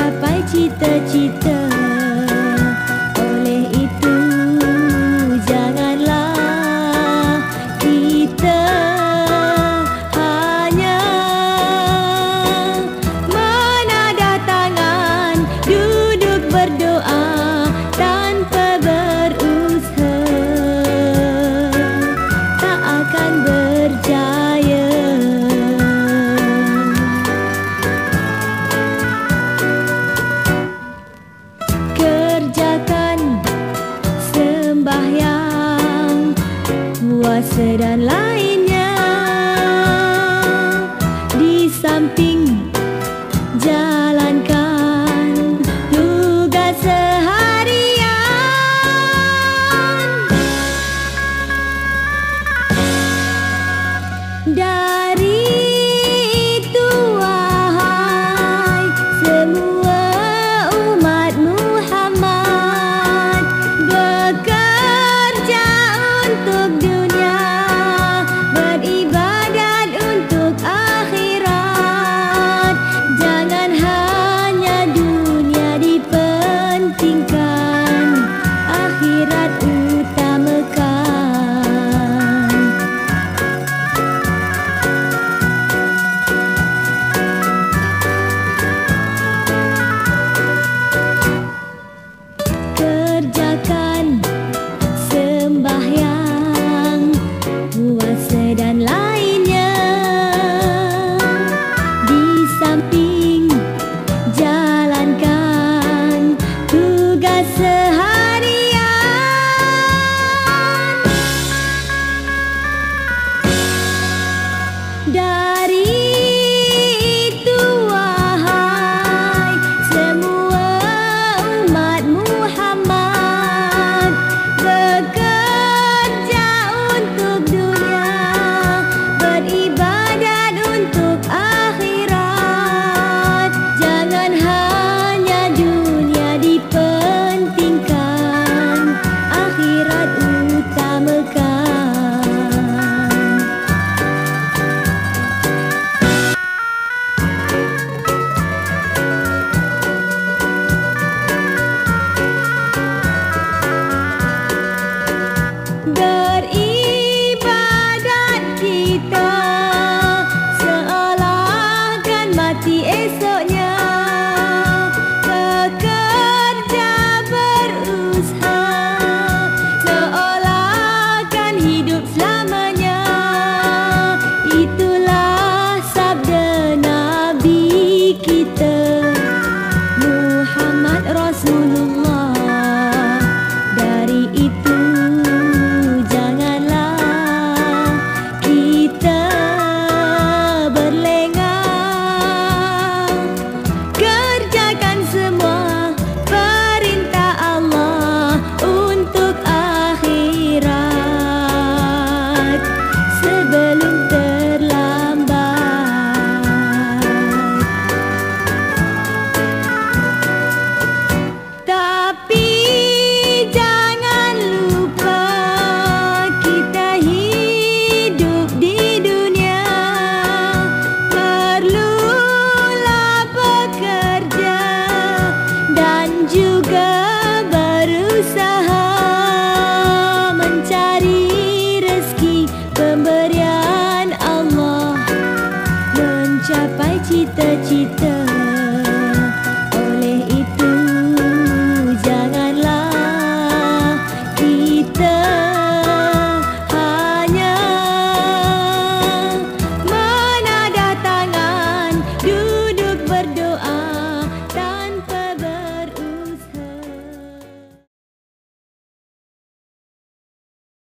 mencapai cita-cita. Oleh itu janganlah kita hanya menadah tangan, duduk berdoa tanpa berusaha, tak akan berjaya. Kerjakan sembahyang, puasa dan lainnya, di samping jalankan tugas seharian. Dari itu wahai semua umat Muhammad, bekerja untuk dunia, beribadat untuk akhirat. Jangan hanya dunia dipentingkan, akhirat utamakan. Kerjakan sembahyang, puasa dan lainnya, di samping jalankan tugas seharian. Dari itu wahai semua umat Muhammad, bekerja untuk dunia, beribadat untuk akhirat. Jangan hanya dunia dipentingkan, akhirat utamakan. Beribadat kita seolah akan mati esoknya, bekerja berusaha seolah akan hidup selamanya. Itulah sabda Nabi kita Muhammad Rasulullah. Dari itu janganlah kita berlengah, kerjakan semua perintah Allah untuk akhirat sebelum terlambat. Tapi jangan lupa kita hidup di dunia, perlulah bekerja dan juga berusaha mencari rezeki pemberian Allah, mencapai cita-cita.